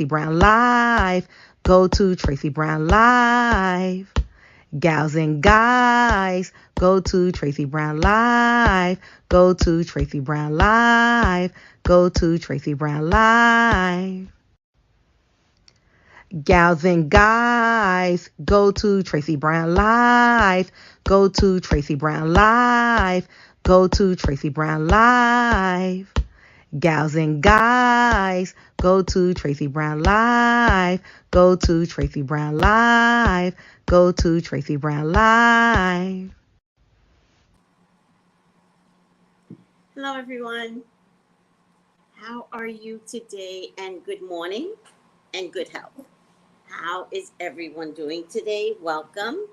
Brown Live. Go to Tracey Brown Live. Gals and guys, go to Tracey Brown Live. Go to Tracey Brown Live. Go to Tracey Brown Live. Gals and guys, go to Tracey Brown Live. Go to Tracey Brown Live. Go to Tracey Brown Live. Gals and guys, go to Tracey Brown Live. Go to Tracey Brown Live. Go to Tracey Brown Live. Hello, everyone. How are you today? And good morning and good health. How is everyone doing today? Welcome.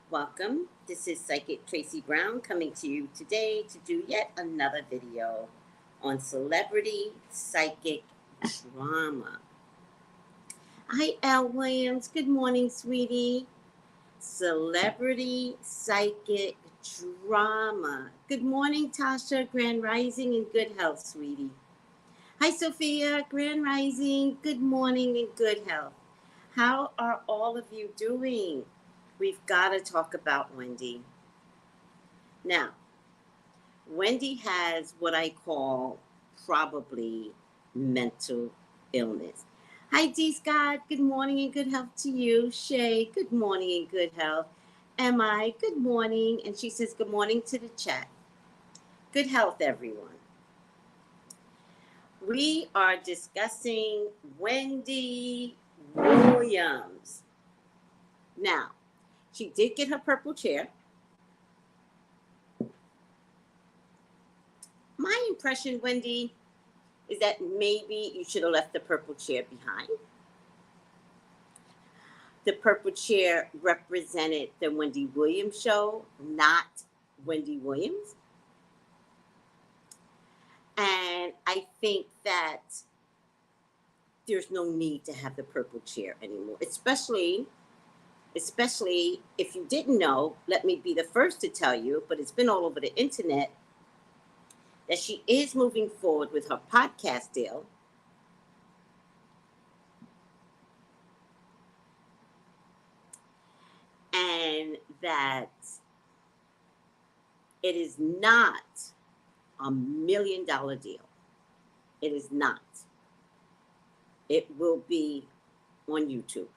Welcome. This is Psychic Tracey Brown coming to you today to do yet another video on celebrity psychic drama. Hi, L. Williams. Good morning, sweetie. Celebrity psychic drama. Good morning, Tasha. Grand Rising and good health, sweetie. Hi, Sophia. Grand Rising. Good morning and good health. How are all of you doing? We've got to talk about Wendy. Now, Wendy has what I call probably mental illness. Hi, D. Scott. Good morning and good health to you. Shay, good morning and good health. Am good morning. And she says, good morning to the chat. Good health, everyone. We are discussing Wendy Williams. Now, she did get her purple chair. My impression, Wendy, is that maybe you should have left the purple chair behind. The purple chair represented the Wendy Williams show, not Wendy Williams. And I think that there's no need to have the purple chair anymore, especially if you didn't know, let me be the first to tell you, but it's been all over the internet, that she is moving forward with her podcast deal. And that it is not $1 million deal. It is not. It will be on YouTube.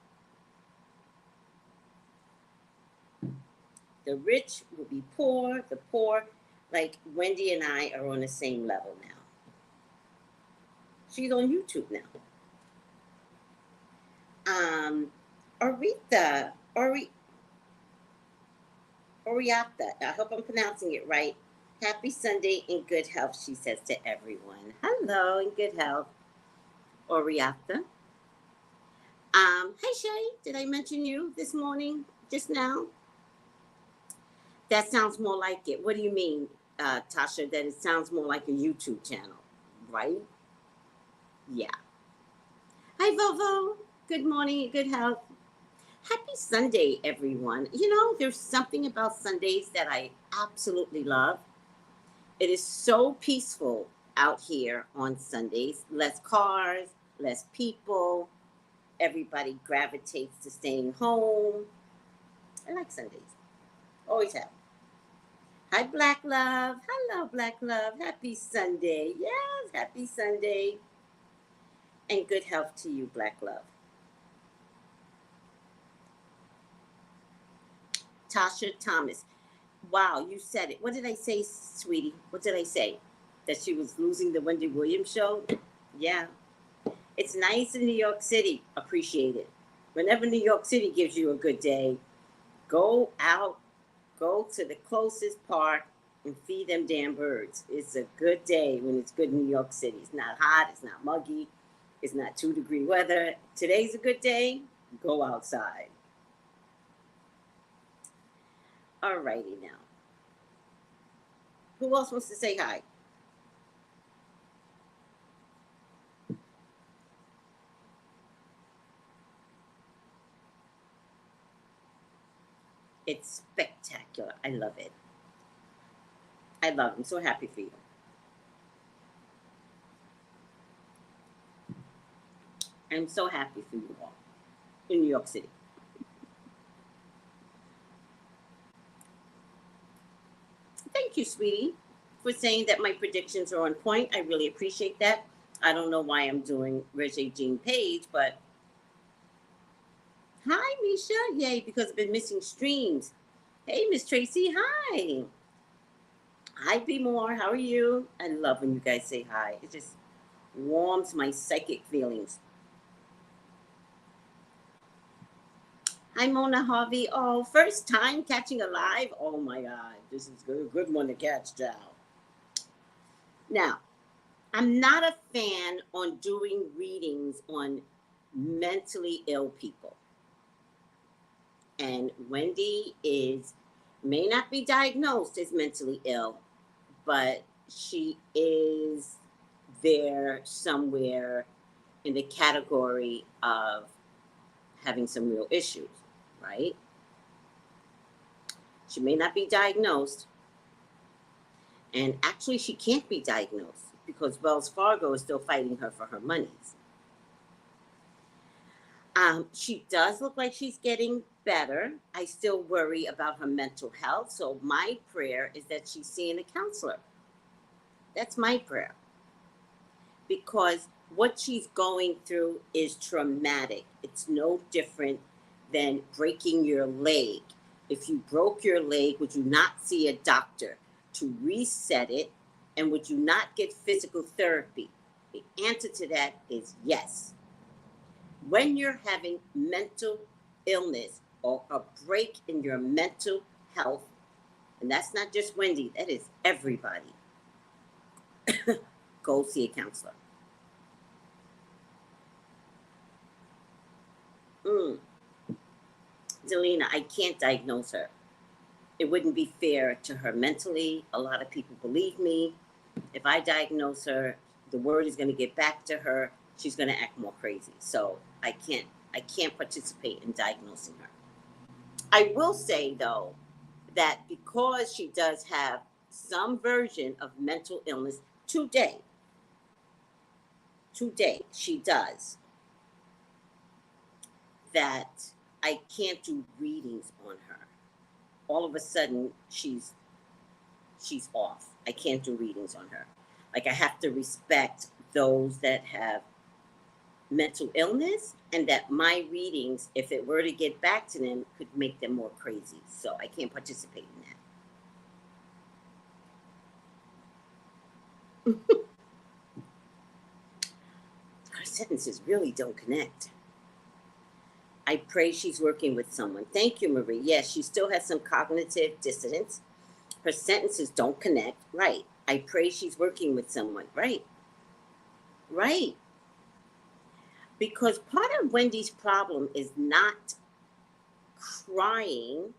The rich will be poor. The poor, like Wendy and I, are on the same level now. She's on YouTube now. Oriata, I hope I'm pronouncing it right. Happy Sunday in good health, she says to everyone. Hello, in good health, Oriata. Hey, Shay, did I mention you this morning, just now? That sounds more like it. What do you mean, Tasha, that it sounds more like a YouTube channel, right? Yeah. Hi, Vovo. Good morning and good health. Happy Sunday, everyone. You know, there's something about Sundays that I absolutely love. It is so peaceful out here on Sundays. Less cars, less people. Everybody gravitates to staying home. I like Sundays. Always have. Hi, Black Love. Hello, Black Love. Happy Sunday. Yes, happy Sunday. And good health to you, Black Love. Tasha Thomas. Wow, you said it. What did I say, sweetie? What did I say? That she was losing the Wendy Williams show? Yeah. It's nice in New York City. Appreciate it. Whenever New York City gives you a good day, go out, go to the closest park and feed them damn birds. It's a good day when it's good in New York City. It's not hot. It's not muggy. It's not 2-degree weather. Today's a good day. Go outside. All righty now. Who else wants to say hi? It's spectacular. I love it. I love it. I'm so happy for you. I'm so happy for you all in New York City. Thank you, sweetie, for saying that my predictions are on point. I really appreciate that. I don't know why I'm doing Reggie Jean Page, but hi, Misha. Yay, because I've been missing streams. Hey, Miss Tracy. Hi. Hi, Be More. How are you? I love when you guys say hi. It just warms my psychic feelings. Hi, Mona Harvey. Oh, first time catching a live? Oh my God, this is a good one to catch down. Now, I'm not a fan on doing readings on mentally ill people. And Wendy may not be diagnosed as mentally ill, but she is there somewhere in the category of having some real issues, right? She may not be diagnosed, and actually she can't be diagnosed because Wells Fargo is still fighting her for her monies. She does look like she's getting better. I still worry about her mental health, so my prayer is that she's seeing a counselor. That's my prayer. Because what she's going through is traumatic. It's no different than breaking your leg. If you broke your leg, would you not see a doctor to reset it? And would you not get physical therapy? The answer to that is yes. When you're having mental illness or a break in your mental health, and that's not just Wendy, that is everybody, go see a counselor. Delina, I can't diagnose her. It wouldn't be fair to her mentally. A lot of people believe me. If I diagnose her, the word is going to get back to her. She's going to act more crazy. So I can't participate in diagnosing her. I will say though that because she does have some version of mental illness today she does, that I can't do readings on her. All of a sudden she's off. I can't do readings on her. Like, I have to respect those that have mental illness, and that my readings, if it were to get back to them, could make them more crazy. So I can't participate in that. Her sentences really don't connect. I pray she's working with someone. Thank you, Marie. Yes, she still has some cognitive dissonance. Her sentences don't connect. Right. I pray she's working with someone. Right. Right. Because part of Wendy's problem is not crying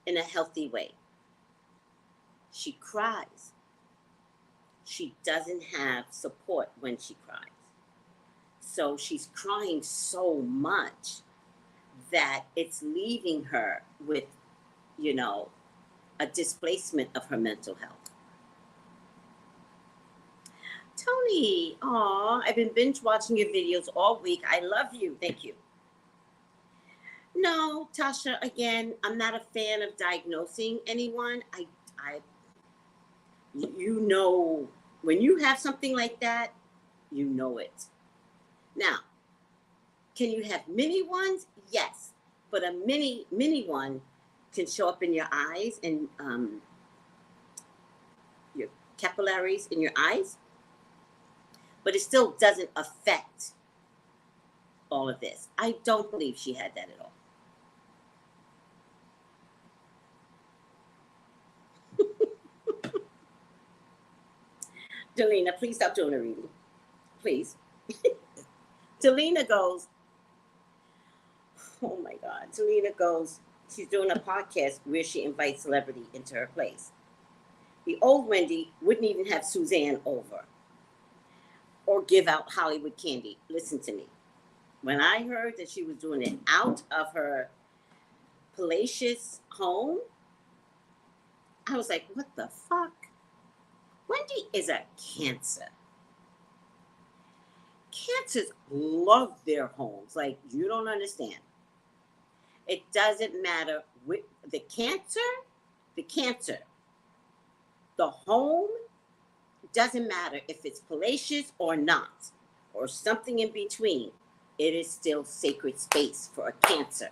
in a healthy way. She cries. She doesn't have support when she cries. So she's crying so much that it's leaving her with, a displacement of her mental health. Tony, aw, I've been binge watching your videos all week. I love you. Thank you. No, Tasha, again, I'm not a fan of diagnosing anyone. When you have something like that, you know it. Now, can you have mini ones? Yes. But a mini one can show up in your eyes and your capillaries in your eyes. But it still doesn't affect all of this. I don't believe she had that at all. Delina, please stop doing a reading. Please. Delina goes, oh my God. Delina goes, she's doing a podcast where she invites celebrity into her place. The old Wendy wouldn't even have Suzanne over or give out Hollywood candy. Listen to me. When I heard that she was doing it out of her palatial home, I was like, what the fuck? Wendy is a Cancer. Cancers love their homes. Like, you don't understand. It doesn't matter with the cancer, the home, doesn't matter if it's palatial or not, or something in between. It is still sacred space for a Cancer.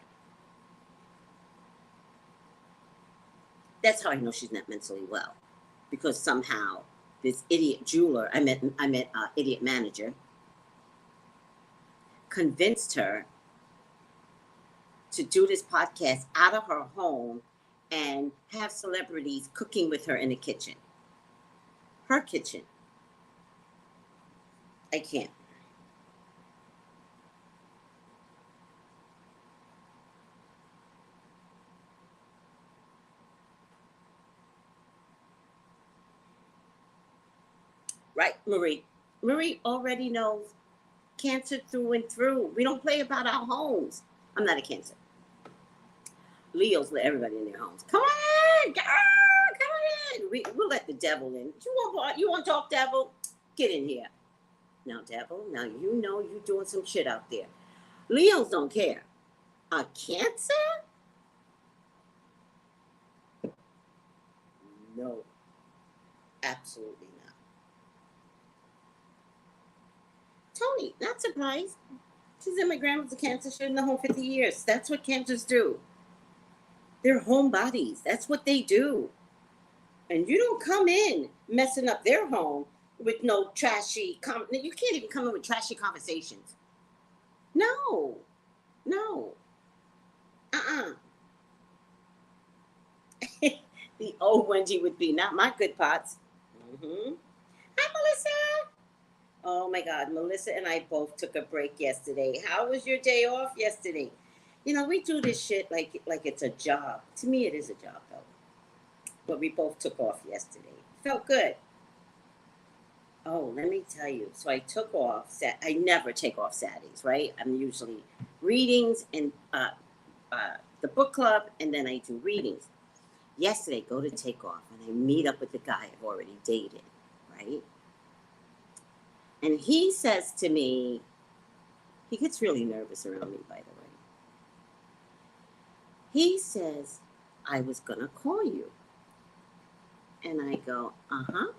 That's how I know she's not mentally well, because somehow this idiot jeweler, I met idiot manager, convinced her to do this podcast out of her home and have celebrities cooking with her in the kitchen. Her kitchen. I can't. Right, Marie? Marie already knows Cancer through and through. We don't play about our homes. I'm not a Cancer. Leos let everybody in their homes. Come on, girl, come on in. We'll let the devil in. You want to talk, devil? Get in here. Now, devil, now you know you're doing some shit out there. Leos don't care. A Cancer? No. Absolutely not. Tony, not surprised. She said my grandma's a Cancer. She's in the home 50 years. That's what Cancers do. They're homebodies. That's what they do. And you don't come in messing up their home with no trashy, you can't even come in with trashy conversations. No. The old Wendy would be, not my good pots. Mm-hmm. Hi, Melissa. Oh my God, Melissa and I both took a break yesterday. How was your day off yesterday? You know, we do this shit like it's a job. To me, it is a job, though. But we both took off yesterday. Felt good. Oh, let me tell you. So I took off. I never take off Saturdays, right? I'm usually readings and the book club, and then I do readings. Yesterday, go to take off, and I meet up with the guy I've already dated, right? And he says to me, he gets really nervous around me, by the way. He says, I was going to call you. And I go, uh-huh.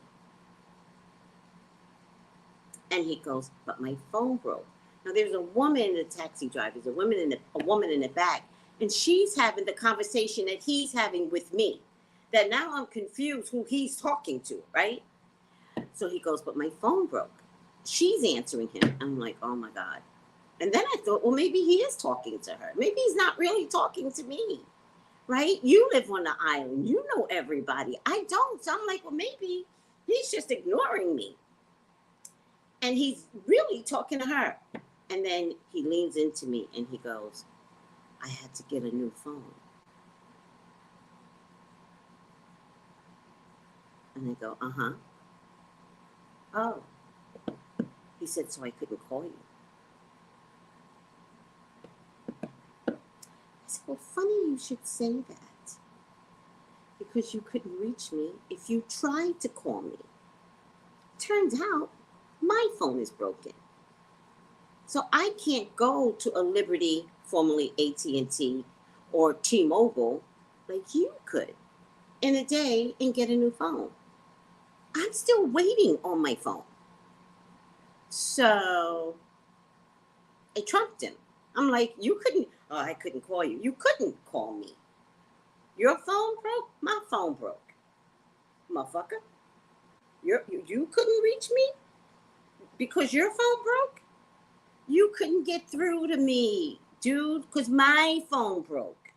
And he goes, but my phone broke. Now, there's a woman in the taxi driver. There's a woman in the back. And she's having the conversation that he's having with me. That now I'm confused who he's talking to, right? So he goes, but my phone broke. She's answering him. I'm like, oh, my God. And then I thought, well, maybe he is talking to her. Maybe he's not really talking to me, right? You live on the island. You know everybody. I don't. So I'm like, well, maybe he's just ignoring me. And he's really talking to her. And then he leans into me and he goes, I had to get a new phone. And I go, uh-huh. Oh. He said, so I couldn't call you. I said, well, funny you should say that. Because you couldn't reach me if you tried to call me. Turns out, my phone is broken. So I can't go to a Liberty, formerly AT&T, or T-Mobile, like you could, in a day and get a new phone. I'm still waiting on my phone. So I trumped him. I'm like, I couldn't call you. You couldn't call me. Your phone broke, my phone broke. Motherfucker. You couldn't reach me because your phone broke? You couldn't get through to me, dude, because my phone broke.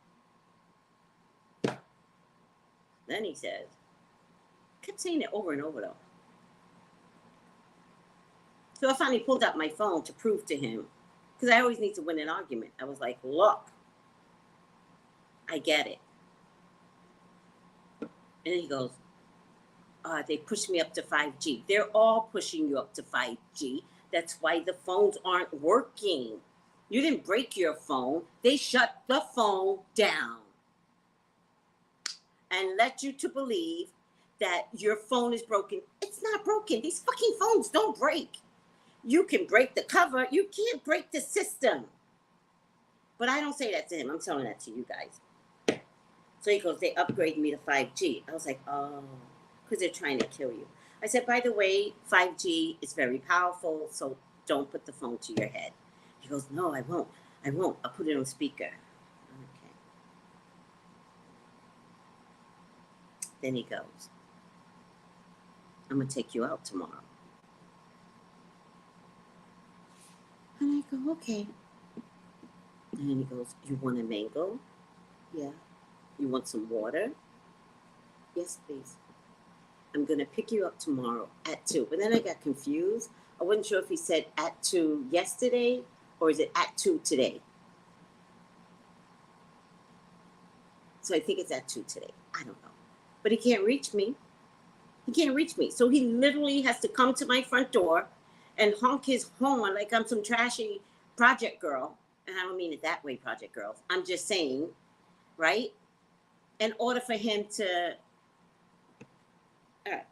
Then he says, kept saying it over and over, though. So I finally pulled out my phone to prove to him, because I always need to win an argument. I was like, look, I get it. And then he goes, they pushed me up to 5G. They're all pushing you up to 5G. That's why the phones aren't working. You didn't break your phone. They shut the phone down and let you to believe that your phone is broken. It's not broken. These fucking phones don't break. You can break the cover. You can't break the system. But I don't say that to him. I'm telling that to you guys. So he goes, they upgraded me to 5G. I was like, oh, because they're trying to kill you. I said, by the way, 5G is very powerful, so don't put the phone to your head. He goes, no, I won't. I won't. I'll put it on speaker. Okay. Then he goes, I'm going to take you out tomorrow. And I go, okay. And then he goes, you want a mango? Yeah. You want some water? Yes, please. I'm going to pick you up tomorrow at 2. But then I got confused. I wasn't sure if he said at 2 yesterday or is it at 2 today. So I think it's at 2 today. I don't know. But he can't reach me. He can't reach me. So he literally has to come to my front door and honk his horn like I'm some trashy project girl. And I don't mean it that way, project girls. I'm just saying, right? In order for him to, all right,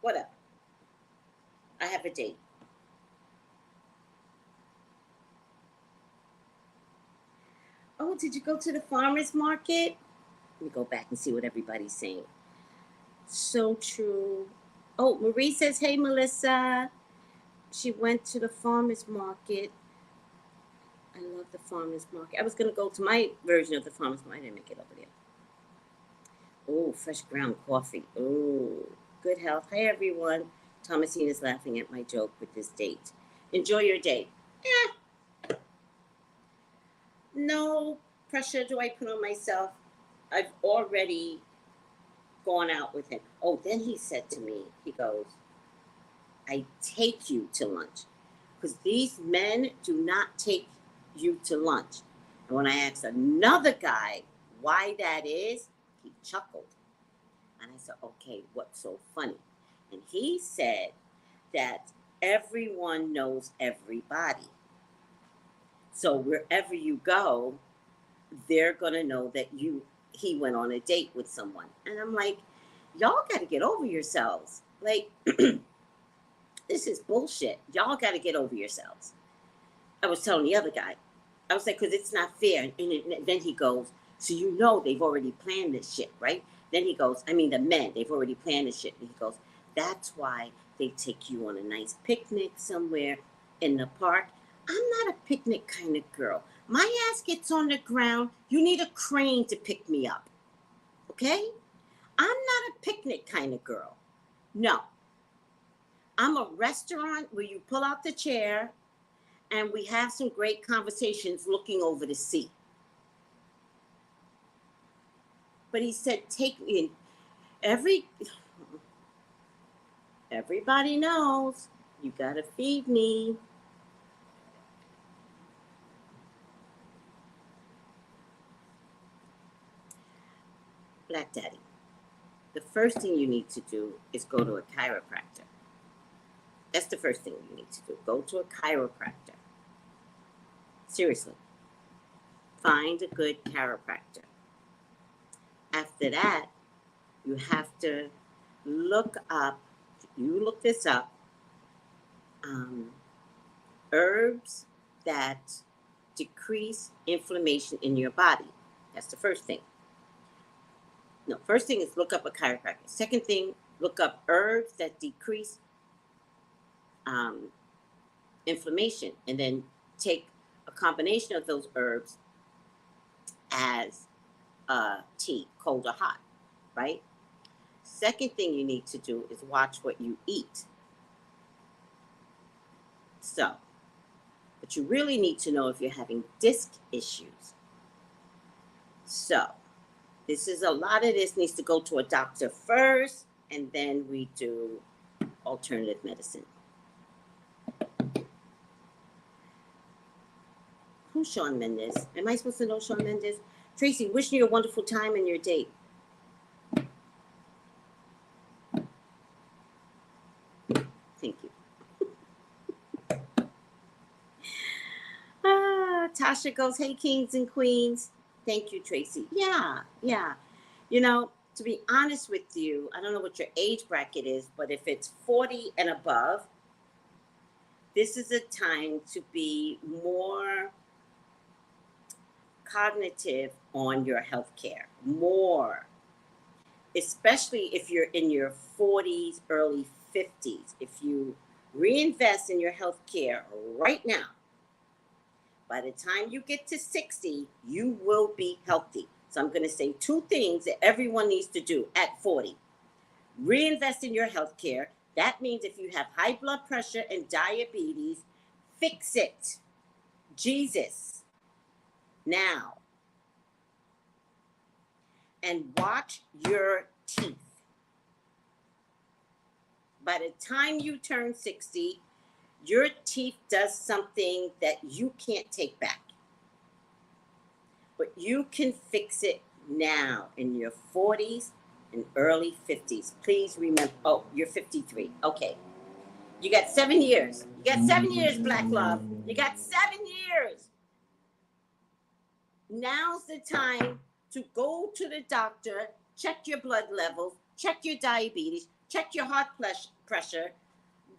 what up? I have a date. Oh, did you go to the farmer's market? Let me go back and see what everybody's saying. So true. Oh, Marie says, hey, Melissa. She went to the farmer's market. I love the farmer's market. I was going to go to my version of the farmer's market. I didn't make it over there. Oh, fresh ground coffee. Oh, good health. Hi, everyone. Thomasine is laughing at my joke with this date. Enjoy your day. No pressure do I put on myself. I've already gone out with him. Oh, then he said to me, he goes, I take you to lunch. Because these men do not take you to lunch. And when I asked another guy why that is, he chuckled. And I said, okay, what's so funny? And he said that everyone knows everybody. So wherever you go, they're going to know that he went on a date with someone. And I'm like, y'all got to get over yourselves. Like, this is bullshit. Y'all got to get over yourselves. I was telling the other guy, I was like, because it's not fair. And then he goes, so you know they've already planned this shit, right? Then he goes, I mean, the men, they've already planned this shit. And he goes, that's why they take you on a nice picnic somewhere in the park. I'm not a picnic kind of girl. My ass gets on the ground. You need a crane to pick me up. Okay? I'm not a picnic kind of girl. No. I'm a restaurant where you pull out the chair and we have some great conversations looking over the sea. But he said, take me in. Everybody knows you got to feed me. Black Daddy, the first thing you need to do is go to a chiropractor. That's the first thing you need to do. Go to a chiropractor. Seriously. Find a good chiropractor. After that, you have to look this up, herbs that decrease inflammation in your body. That's the first thing. No, first thing is look up a chiropractor. Second thing, look up herbs that decrease inflammation, and then take a combination of those herbs as tea, cold or hot, right? Second thing you need to do is watch what you eat. So, but you really need to know if you're having disc issues. So, a lot of this needs to go to a doctor first, and then we do alternative medicine. Who's Shawn Mendes? Am I supposed to know Shawn Mendes? Tracy, wishing you a wonderful time in your date. Thank you. Tasha goes, hey, kings and queens. Thank you, Tracy. Yeah. You know, to be honest with you, I don't know what your age bracket is, but if it's 40 and above, This is a time to be more cognitive on your health care. More. Especially if you're in your 40s, early 50s. If you reinvest in your health care right now, by the time you get to 60, you will be healthy. So I'm going to say 2 things that everyone needs to do at 40. Reinvest in your health care. That means if you have high blood pressure and diabetes, fix it. Jesus. Now. And watch your teeth. By the time you turn 60, your teeth does something that you can't take back. But you can fix it now in your 40s and early 50s. Please remember, oh, you're 53. Okay. You got 7 years. You got 7 years, Black Love. You got 7 years. Now's the time to go to the doctor, check your blood levels, check your diabetes, check your heart pressure.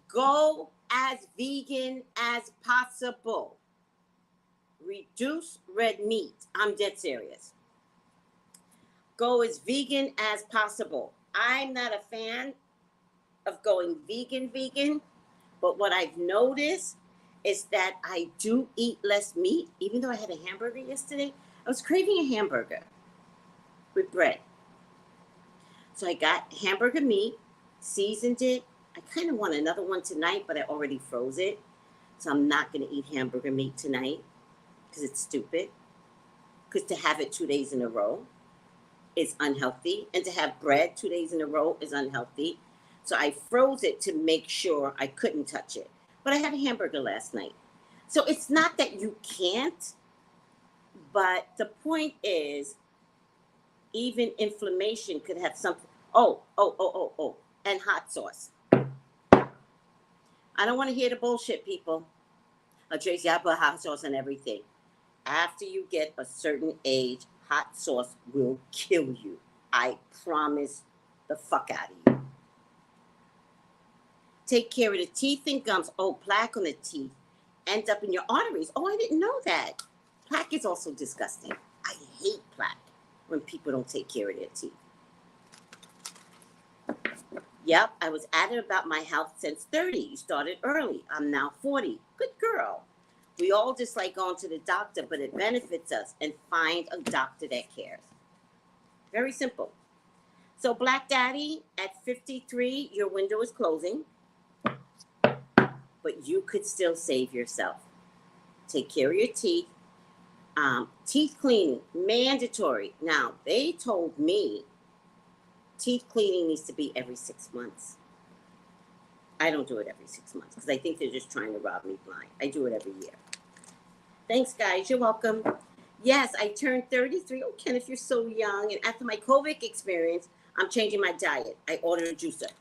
Go as vegan as possible. Reduce red meat. I'm dead serious. Go as vegan as possible. I'm not a fan of going vegan, but what I've noticed is that I do eat less meat. Even though I had a hamburger yesterday, I was craving a hamburger with bread. So I got hamburger meat, seasoned it. I kind of want another one tonight, but I already froze it. So I'm not going to eat hamburger meat tonight because it's stupid. Because to have it 2 days in a row is unhealthy. And to have bread 2 days in a row is unhealthy. So I froze it to make sure I couldn't touch it. But I had a hamburger last night. So it's not that you can't, but the point is, even inflammation could have something. Oh, and hot sauce. I don't want to hear the bullshit, people. Tracey, I put hot sauce on everything. After you get a certain age, hot sauce will kill you. I promise the fuck out of you. Take care of the teeth and gums. Oh, plaque on the teeth ends up in your arteries. Oh, I didn't know that. Plaque is also disgusting. I hate plaque when people don't take care of their teeth. Yep, I was at it about my health since 30. You started early. I'm now 40. Good girl. We all just like going to the doctor, but it benefits us, and find a doctor that cares. Very simple. So, Black Daddy, at 53, your window is closing, but you could still save yourself. Take care of your teeth. Teeth cleaning, mandatory. Now, they told me teeth cleaning needs to be every 6 months. I don't do it every 6 months because I think they're just trying to rob me blind. I do it every year. Thanks, guys. You're welcome. Yes, I turned 33. Oh, Kenneth, you're so young. And after my COVID experience, I'm changing my diet. I ordered a juicer.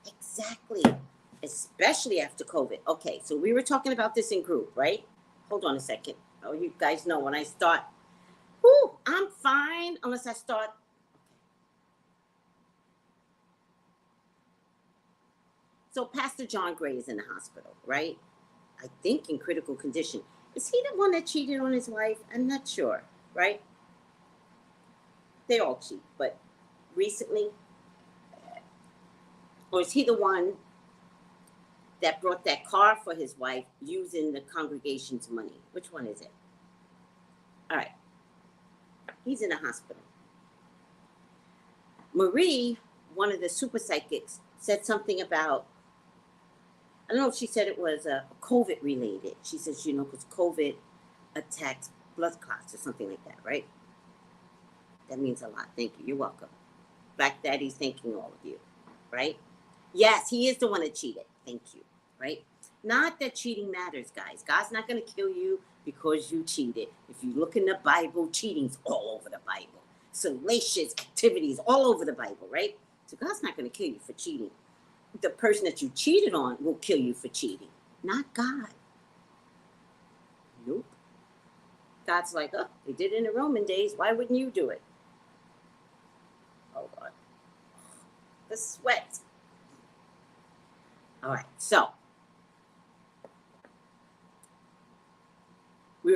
Exactly. Especially after COVID. Okay, so we were talking about this in group, right? Hold on a second. Oh, you guys know when I start, I'm fine unless I start. So Pastor John Gray is in the hospital, right? I think in critical condition. Is he the one that cheated on his wife? I'm not sure, right? They all cheat, but recently? Or is he the one that brought that car for his wife using the congregation's money? Which one is it? All right. He's in the hospital. Marie, one of the super psychics, said something about, I don't know if she said it was COVID related. She says, because COVID attacks blood clots or something like that, right? That means a lot. Thank you. You're welcome. Black Daddy's thanking all of you, right? Yes, he is the one that cheated. Thank you, right? Not that cheating matters, guys. God's not going to kill you because you cheated. If you look in the Bible, cheating's all over the Bible. Salacious activities all over the Bible, right? So God's not going to kill you for cheating. The person that you cheated on will kill you for cheating, not God. Nope. God's like, oh, they did it in the Roman days. Why wouldn't you do it? Oh, God. The sweat. All right, so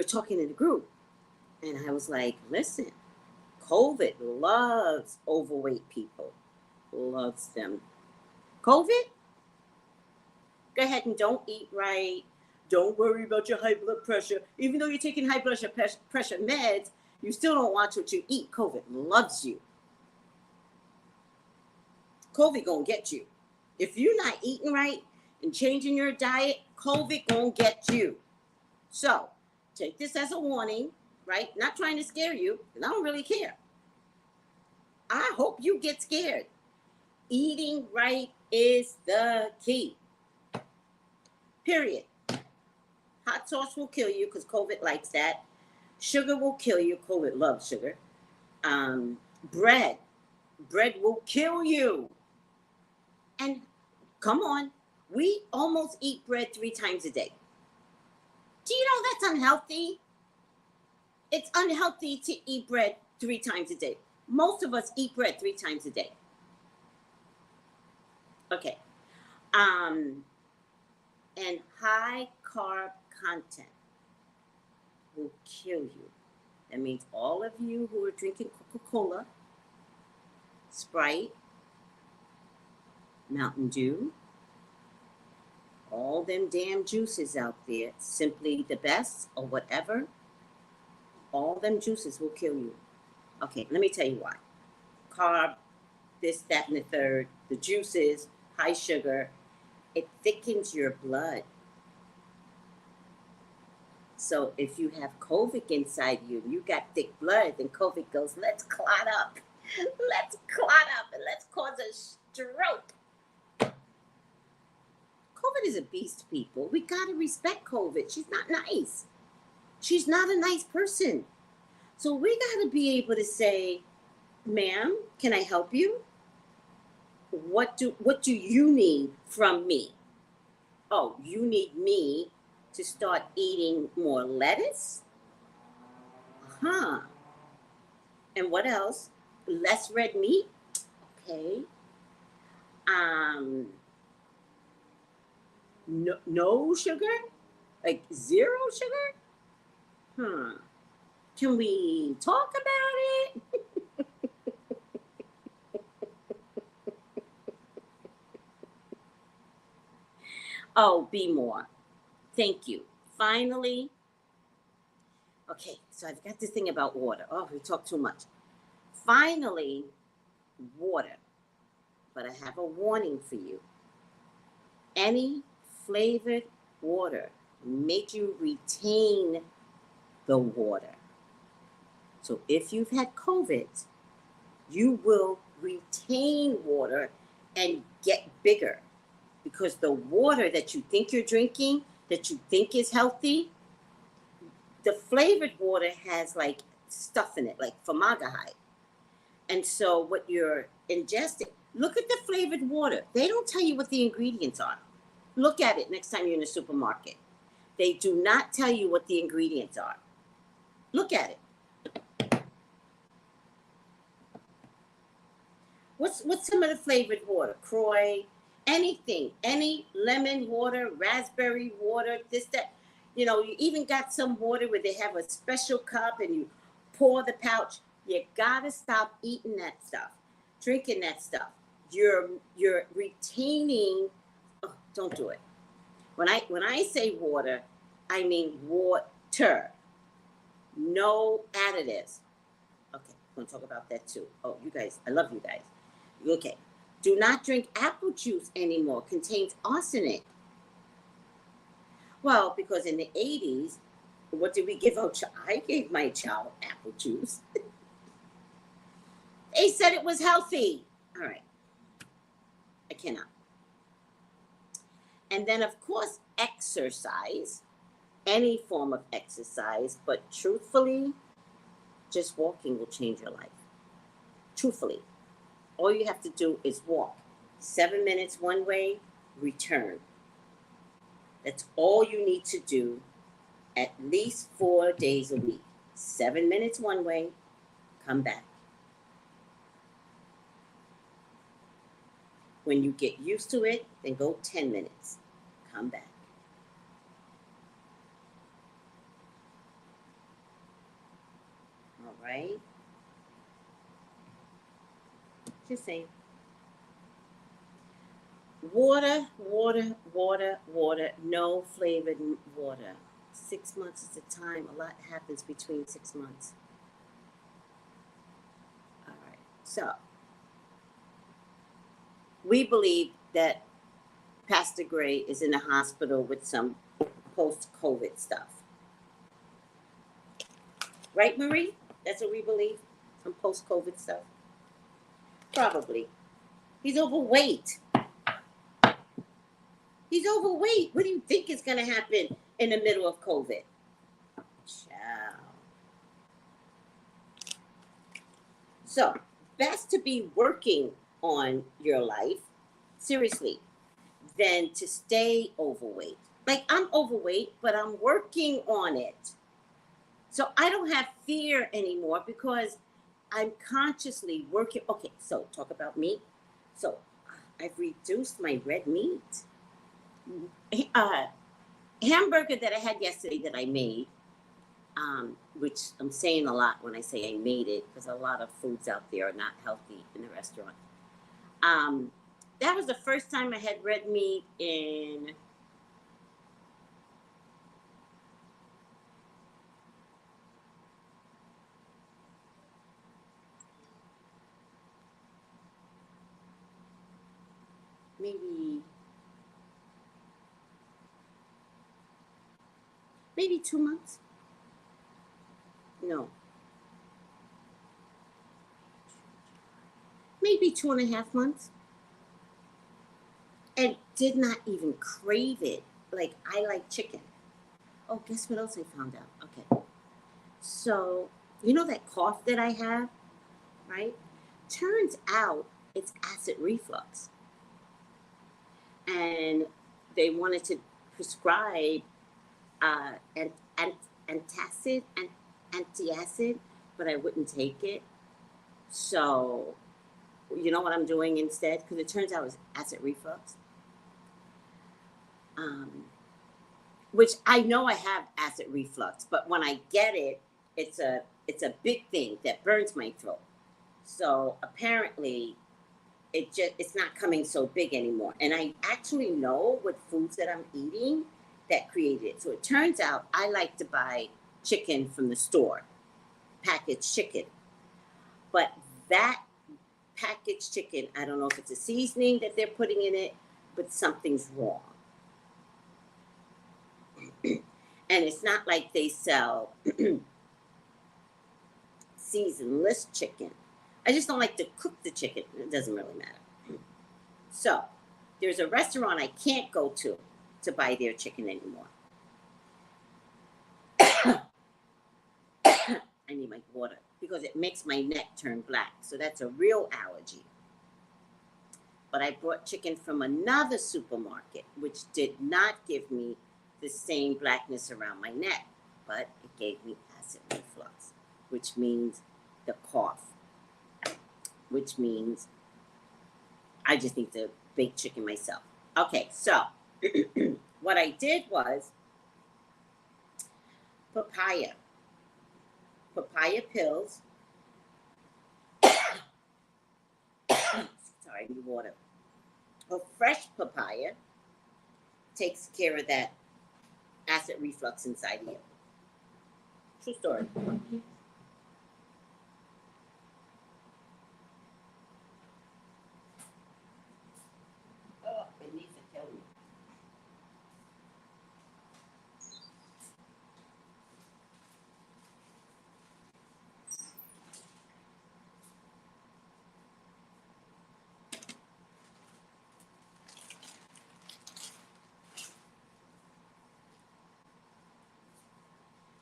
talking in the group. And I was like, listen, COVID loves overweight people. Loves them. COVID? Go ahead and don't eat right. Don't worry about your high blood pressure. Even though you're taking high blood pressure meds, you still don't watch what you eat. COVID loves you. COVID gonna get you. If you're not eating right and changing your diet, COVID gonna get you. So take this as a warning, right? Not trying to scare you, and I don't really care. I hope you get scared. Eating right is the key. Period. Hot sauce will kill you because COVID likes that. Sugar will kill you. COVID loves sugar. Bread will kill you. And come on, we almost eat bread 3 times a day. Do you know that's unhealthy? It's unhealthy to eat bread 3 times a day. Most of us eat bread 3 times a day. Okay. And high carb content will kill you. That means all of you who are drinking Coca-Cola, Sprite, Mountain Dew, all them damn juices out there, Simply the Best or whatever, all them juices will kill you. Okay, let me tell you why. Carb, this, that, and the third, the juices, high sugar, it thickens your blood. So if you have COVID inside you and you got thick blood, then COVID goes, let's clot up. Let's clot up and let's cause a stroke. COVID is a beast, people. We got to respect COVID. She's not nice. She's not a nice person. So we got to be able to say, ma'am, can I help you? What do you need from me? Oh, you need me to start eating more lettuce? Huh. And what else? Less red meat? Okay. No sugar? Like 0 sugar? Huh. Can we talk about it? Oh, be more. Thank you. Finally. Okay, so I've got this thing about water. Oh, we talk too much. Finally, water. But I have a warning for you. Any flavored water make you retain the water. So if you've had COVID, you will retain water and get bigger. Because the water that you think you're drinking, that you think is healthy, the flavored water has like stuff in it, like formaldehyde. And so what you're ingesting, look at the flavored water. They don't tell you what the ingredients are. Look at it next time you're in a supermarket. They do not tell you what the ingredients are. Look at it. What's some of the flavored water? Croy, anything, any lemon water, raspberry water, this, that. You know, you even got some water where they have a special cup and you pour the pouch. You gotta stop eating that stuff, drinking that stuff. You're retaining. Oh, don't do it. When I say water, I mean water. No additives. Okay, I'm gonna talk about that too. Oh, you guys, I love you guys. Okay. Do not drink apple juice anymore. Contains arsenic. Well, because in the 80s, what did we give our child? I gave my child apple juice. They said it was healthy. All right. I cannot. And then, of course, exercise. Any form of exercise. But truthfully, just walking will change your life. Truthfully. All you have to do is walk. 7 minutes one way, return. That's all you need to do at least 4 days a week. 7 minutes one way, come back. When you get used to it, then go 10 minutes, come back. right? Just saying. Water, water, water, water, no flavored water. 6 months is the time. A lot happens between 6 months. All right. So, we believe that Pastor Gray is in the hospital with some post-COVID stuff. Right, Marie? That's what we believe? Some post-COVID stuff? Probably. He's overweight. He's overweight. What do you think is going to happen in the middle of COVID? Ciao. So, best to be working on your life, seriously, than to stay overweight. Like, I'm overweight, but I'm working on it. So I don't have fear anymore because I'm consciously working. Okay, so talk about meat. So I've reduced my red meat. Hamburger that I had yesterday that I made, which I'm saying a lot when I say I made it because a lot of foods out there are not healthy in the restaurant. That was the first time I had red meat in maybe 2 months. No. Maybe 2.5 months. And did not even crave it. Like, I like chicken. Oh, guess what else I found out? Okay. So, you know that cough that I have, right? Turns out it's acid reflux. And they wanted to prescribe antacid, but I wouldn't take it. So, you know what I'm doing instead? Because it turns out it's acid reflux. Which I know I have acid reflux, but when I get it, it's a big thing that burns my throat. So apparently, it's not coming so big anymore. And I actually know what foods that I'm eating that created it. So it turns out I like to buy chicken from the store, packaged chicken. But that packaged chicken, I don't know if it's a seasoning that they're putting in it, but something's wrong. And it's not like they sell seasonless chicken. I just don't like to cook the chicken. It doesn't really matter. So there's a restaurant I can't go to buy their chicken anymore. I need my water because it makes my neck turn black. So that's a real allergy. But I bought chicken from another supermarket, which did not give me the same blackness around my neck, but it gave me acid reflux, which means the cough, which means I just need to bake chicken myself. Okay, so what I did was papaya pills. Sorry, I need water. A fresh papaya takes care of that acid reflux inside of you. True story. Oh, it needs to kill me.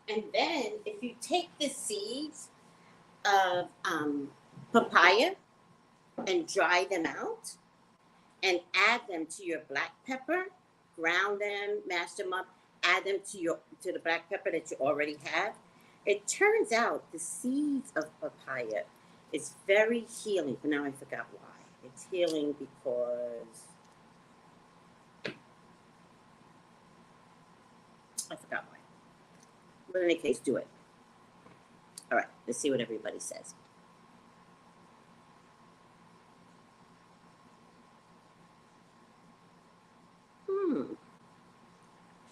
And then if you take the seeds of papaya and dry them out and add them to your black pepper, ground them, mash them up, add them to the black pepper that you already have, it turns out the seeds of papaya is very healing. But now I forgot why. It's healing because I forgot why. But in any case, do it. All right, let's see what everybody says.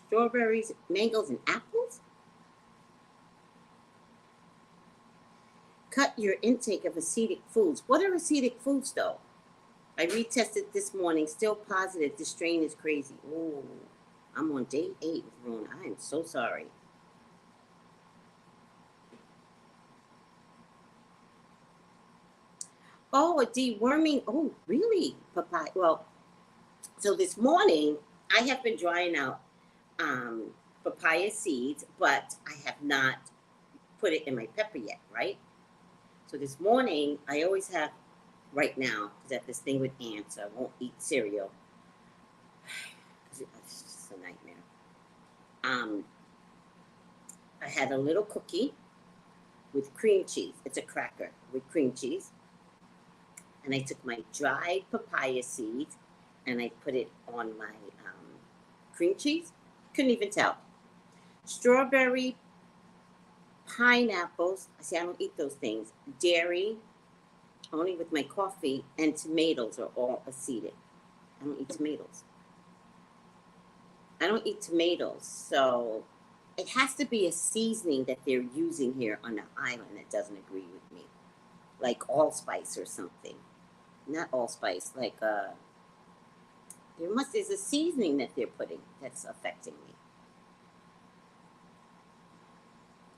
Strawberries, mangoes, and apples? Cut your intake of acidic foods. What are acidic foods, though? I retested this morning, still positive. This strain is crazy. Ooh, I'm on day 8 with Rona. I am so sorry. Oh, a deworming. Oh, really? Papaya. Well, so this morning I have been drying out papaya seeds, but I have not put it in my pepper yet, right? So this morning I always have, right now, because I have this thing with ants, so I won't eat cereal. It's just a nightmare. I had a little cookie with cream cheese. It's a cracker with cream cheese. And I took my dried papaya seeds and I put it on my cream cheese. Couldn't even tell. Strawberry, pineapples. See, I don't eat those things. Dairy, only with my coffee, and tomatoes are all acidic. I don't eat tomatoes. I don't eat tomatoes, so it has to be a seasoning that they're using here on the island that doesn't agree with me, like allspice or something. Not allspice, like there's a seasoning that they're putting that's affecting me.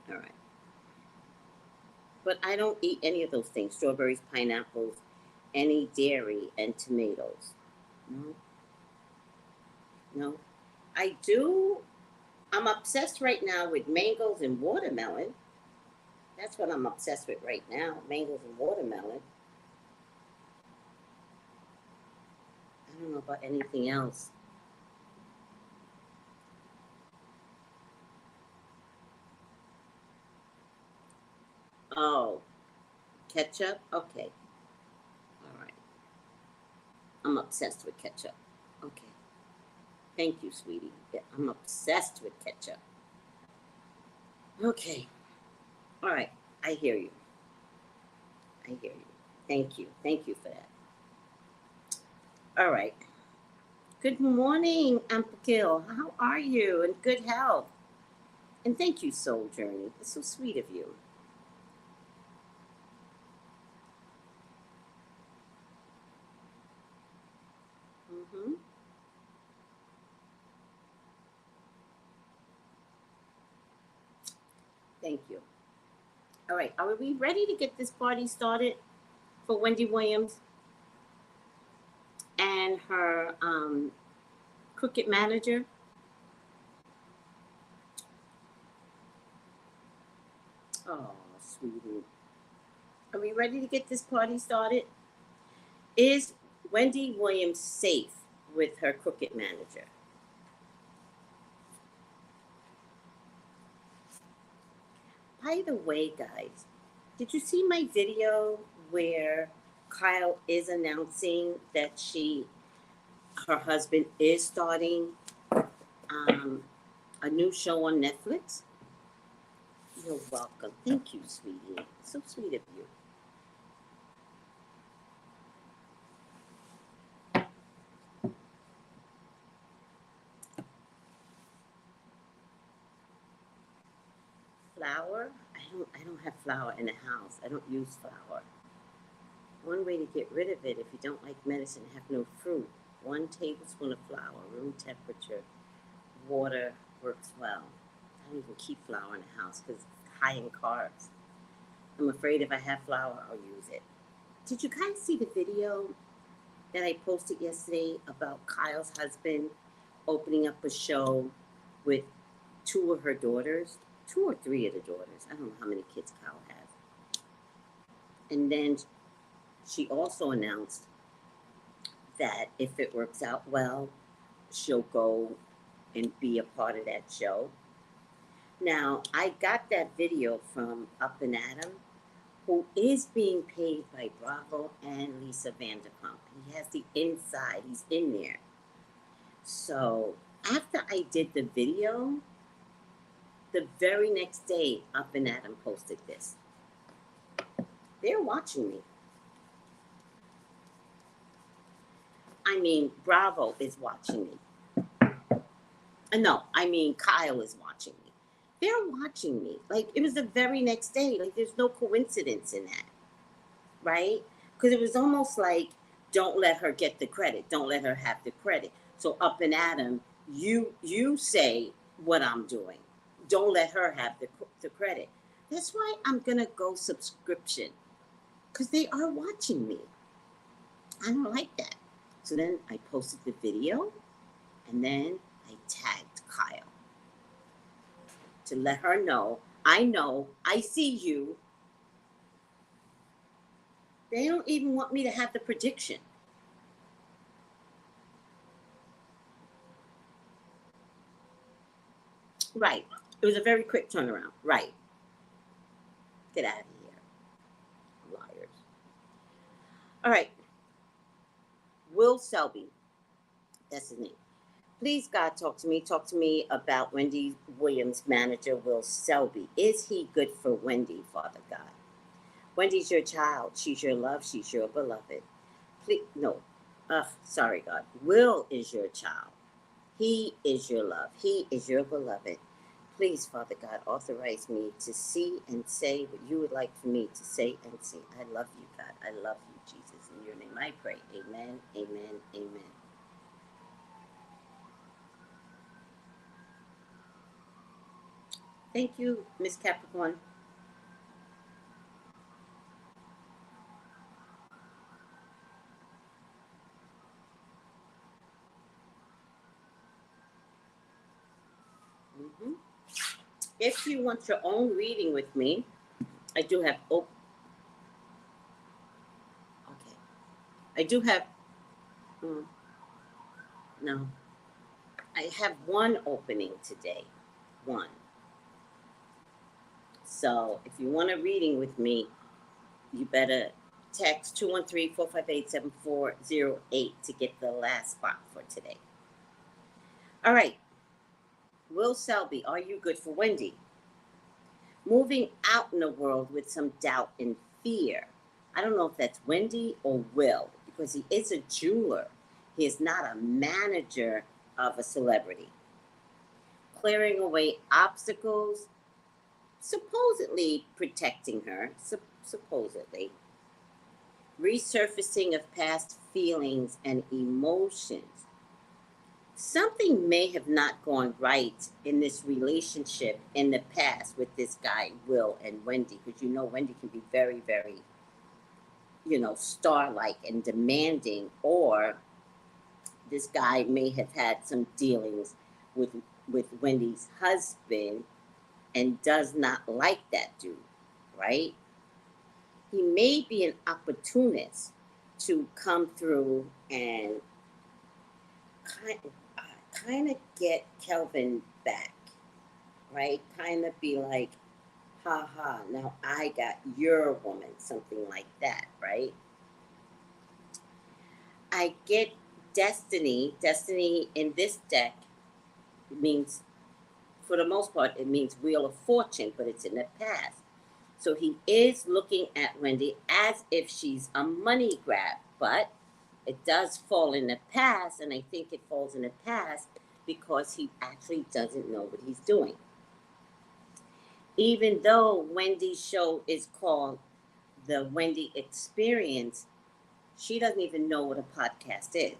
All right, but I don't eat any of those things: strawberries, pineapples, any dairy, and tomatoes. No, no. I do. I'm obsessed right now with mangoes and watermelon. That's what I'm obsessed with right now, mangoes and watermelon. I don't know about anything else. Oh, ketchup? Okay. All right. I'm obsessed with ketchup. Okay. Thank you, sweetie. Yeah, I'm obsessed with ketchup. Okay. All right. I hear you. I hear you. Thank you. Thank you for that. All right. Good morning, Ampakil. How are you? In good health. And thank you, Soul Journey. It's so sweet of you. Mm-hmm. Thank you. All right. Are we ready to get this party started for Wendy Williams and her crooked manager? Oh, sweetie. Are we ready to get this party started? Is Wendy Williams safe with her crooked manager? By the way, guys, did you see my video where Kyle is announcing that her husband is starting a new show on Netflix? You're welcome. Thank you, sweetie. So sweet of you. Flour? I don't have flour in the house. I don't use flour. One way to get rid of it if you don't like medicine, have no fruit. 1 tablespoon of flour, room temperature, water works well. I don't even keep flour in the house because it's high in carbs. I'm afraid if I have flour, I'll use it. Did you guys see the video that I posted yesterday about Kyle's husband opening up a show with 2 of her daughters? 2 or 3 of the daughters. I don't know how many kids Kyle has. And then she also announced that if it works out well, she'll go and be a part of that show. Now, I got that video from Up and Adam, who is being paid by Bravo and Lisa Vanderpump. He has the inside, he's in there. So after I did the video, the very next day, Up and Adam posted this. They're watching me. I mean, Bravo is watching me. No, I mean, Kyle is watching me. They're watching me. Like, it was the very next day. Like, there's no coincidence in that, right? Because it was almost like, don't let her get the credit. Don't let her have the credit. So up and at him, you say what I'm doing. Don't let her have the credit. That's why I'm going to go subscription. Because they are watching me. I don't like that. So then I posted the video, and then I tagged Kyle to let her know, I see you. They don't even want me to have the prediction. Right. It was a very quick turnaround. Right. Get out of here. Liars. All right. Will Selby. That's his name. Please, God, talk to me. Talk to me about Wendy Williams' manager, Will Selby. Is he good for Wendy, Father God? Wendy's your child. She's your love. She's your beloved. Please, no. Sorry, God. Will is your child. He is your love. He is your beloved. Please, Father God, authorize me to see and say what you would like for me to say and see. I love you, God. I love you, Jesus. In your name I pray. Amen, amen, amen. Thank you, Miss Capricorn. Mm-hmm. If you want your own reading with me, I do have okay. I do have no. I have one opening today. One. So if you want a reading with me, you better text 213-458-7408 to get the last spot for today. All right. Will Selby, are you good for Wendy? Moving out in the world with some doubt and fear. I don't know if that's Wendy or Will, because he is a jeweler. He is not a manager of a celebrity. Clearing away obstacles, supposedly protecting her, supposedly. Resurfacing of past feelings and emotions. Something may have not gone right in this relationship in the past with this guy, Will and Wendy, because you know Wendy can be very, very, star-like and demanding, or this guy may have had some dealings with Wendy's husband and does not like that dude, right? He may be an opportunist to come through and kind of get Kelvin back, right? Kind of be like, ha ha, now I got your woman, something like that, right? I get Destiny. Destiny in this deck means, for the most part, it means Wheel of Fortune, but it's in the past. So he is looking at Wendy as if she's a money grab, but it does fall in the past, and I think it falls in the past because he actually doesn't know what he's doing. Even though Wendy's show is called The Wendy Experience, she doesn't even know what a podcast is.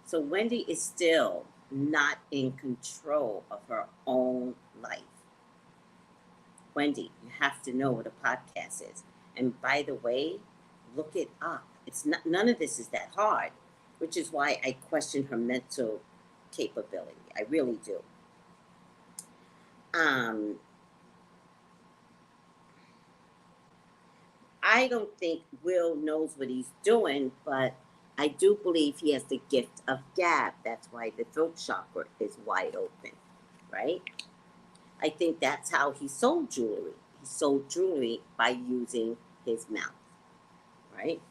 So Wendy is still not in control of her own life. Wendy, you have to know what a podcast is. And by the way, look it up. It's not, none of this is that hard, which is why I question her mental capability. I really do. I don't think Will knows what he's doing, but I do believe he has the gift of gab. That's why the throat chakra is wide open, right? I think that's how he sold jewelry. He sold jewelry by using his mouth, right?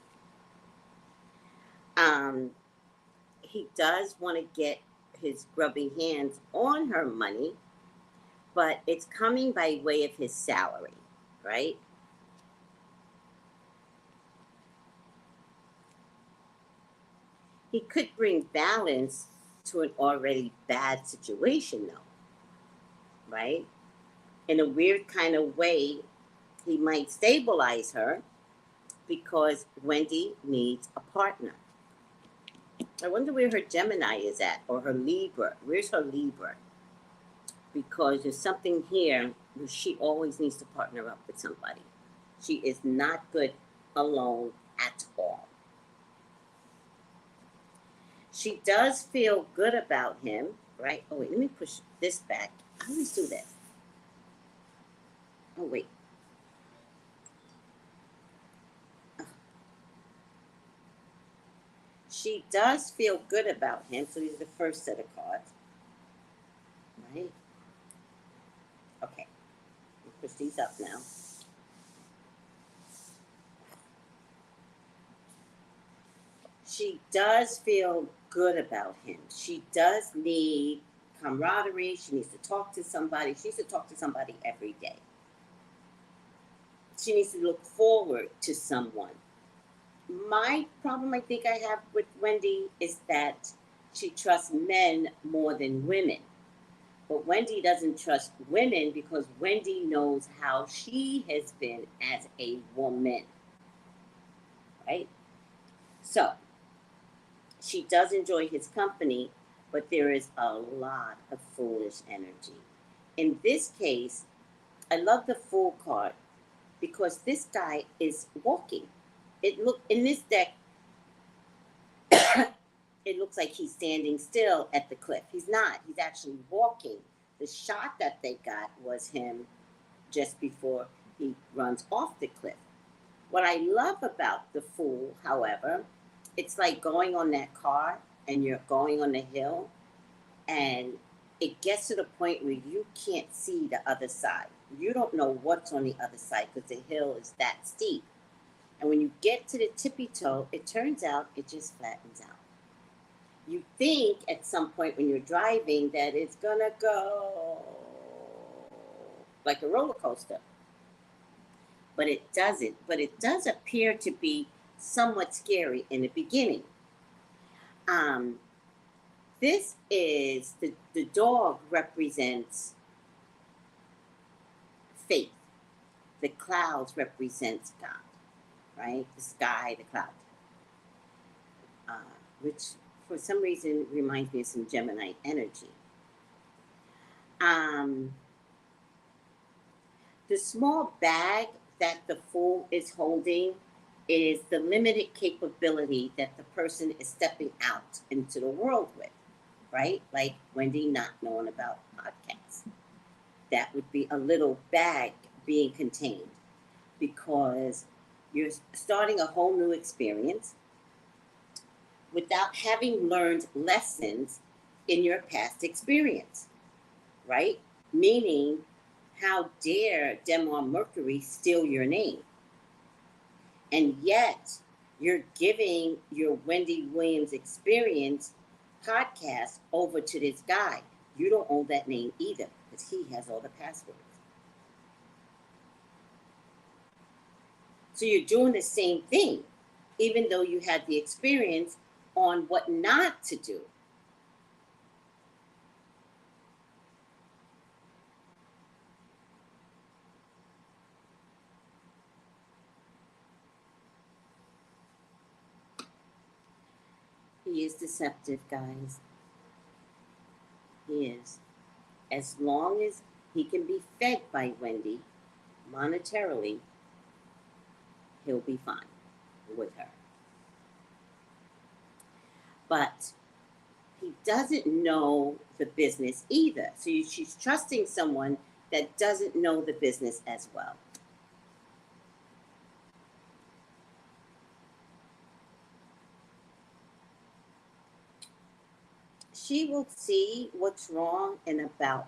He does want to get his grubby hands on her money, but it's coming by way of his salary, right? He could bring balance to an already bad situation, though, right? In a weird kind of way, he might stabilize her because Wendy needs a partner. I wonder where her Gemini is at, or her Libra. Where's her Libra? Because there's something here where she always needs to partner up with somebody. She is not good alone at all. She does feel good about him, right? Oh, wait, let me push this back. I always do that. Oh, wait. She does feel good about him. So these are the first set of cards, right? Okay. Push these up now. She does feel good about him. She does need camaraderie. She needs to talk to somebody. She needs to talk to somebody every day. She needs to look forward to someone. My problem I think I have with Wendy is that she trusts men more than women. But Wendy doesn't trust women because Wendy knows how she has been as a woman. Right? So, she does enjoy his company, but there is a lot of foolish energy. In this case, I love the Fool card because this guy is walking. In this deck, it looks like he's standing still at the cliff. He's not. He's actually walking. The shot that they got was him just before he runs off the cliff. What I love about the Fool, however, it's like going on that car and you're going on the hill and it gets to the point where you can't see the other side. You don't know what's on the other side because the hill is that steep. And when you get to the tippy toe, it turns out it just flattens out. You think at some point when you're driving that it's gonna go like a roller coaster. But it doesn't. But it does appear to be somewhat scary in the beginning. This is the dog represents faith. The clouds represents God, right? The sky, the clouds, which for some reason reminds me of some Gemini energy. The small bag that the Fool is holding is the limited capability that the person is stepping out into the world with, right? Like Wendy not knowing about podcasts. That would be a little bag being contained because you're starting a whole new experience without having learned lessons in your past experience, right? Meaning, how dare Demar Mercury steal your name? And yet, you're giving your Wendy Williams experience podcast over to this guy. You don't own that name either because he has all the passwords. So you're doing the same thing, even though you had the experience on what not to do. He is deceptive, guys. He is. As long as he can be fed by Wendy monetarily, he'll be fine with her. But he doesn't know the business either. So she's trusting someone that doesn't know the business as well. She will see what's wrong in about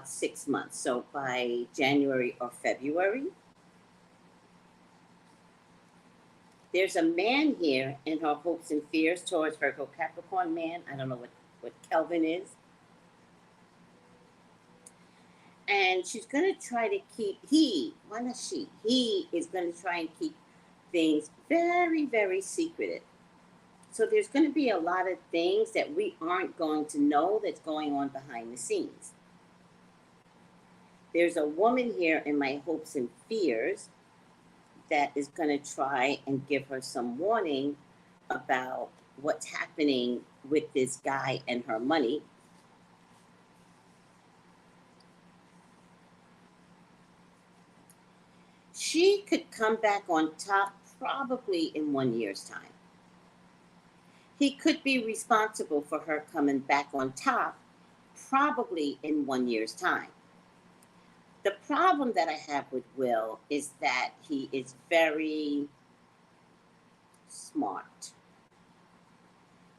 6 months. So by January or February. There's a man here in her hopes and fears towards Virgo Capricorn man. I don't know what Kelvin is. And she's going to try to keep, he is going to try and keep things very, very secretive. So there's going to be a lot of things that we aren't going to know that's going on behind the scenes. There's a woman here in my hopes and fears that is going to try and give her some warning about what's happening with this guy and her money. She could come back on top probably in 1 year's time. He could be responsible for her coming back on top probably in 1 year's time. The problem that I have with Will is that he is very smart,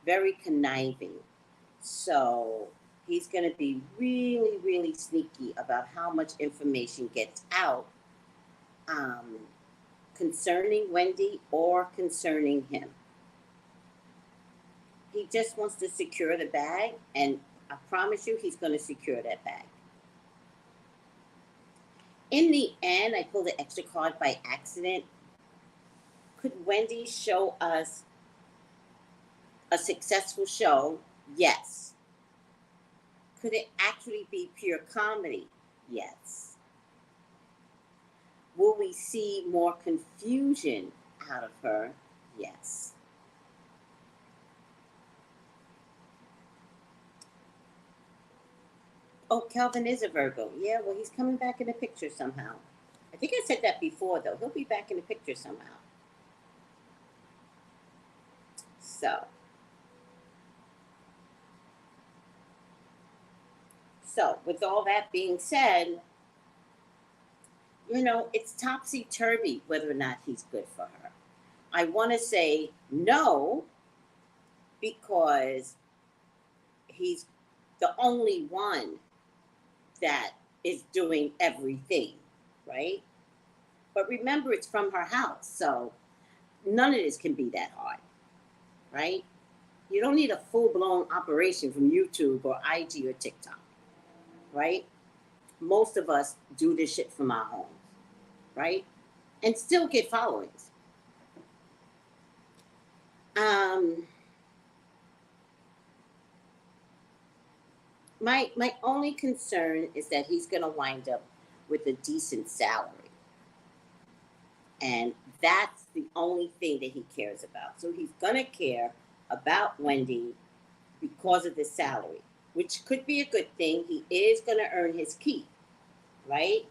very conniving. So he's going to be really, really sneaky about how much information gets out concerning Wendy or concerning him. He just wants to secure the bag, and I promise you he's going to secure that bag. In the end, I pulled an extra card by accident. Could Wendy show us a successful show? Yes. Could it actually be pure comedy? Yes. Will we see more confusion out of her? Yes. Oh, Calvin is a Virgo. Yeah, well, he's coming back in the picture somehow. I think I said that before, though. He'll be back in the picture somehow. So, with all that being said, you know, it's topsy-turvy whether or not he's good for her. I want to say no, because he's the only one that is doing everything, right? But remember, it's from her house, so none of this can be that hard, right? You don't need a full-blown operation from YouTube or IG or TikTok, right? Most of us do this shit from our homes, right? And still get followings. My only concern is that he's going to wind up with a decent salary. And that's the only thing that he cares about. So he's going to care about Wendy because of the salary, which could be a good thing. He is going to earn his keep, right?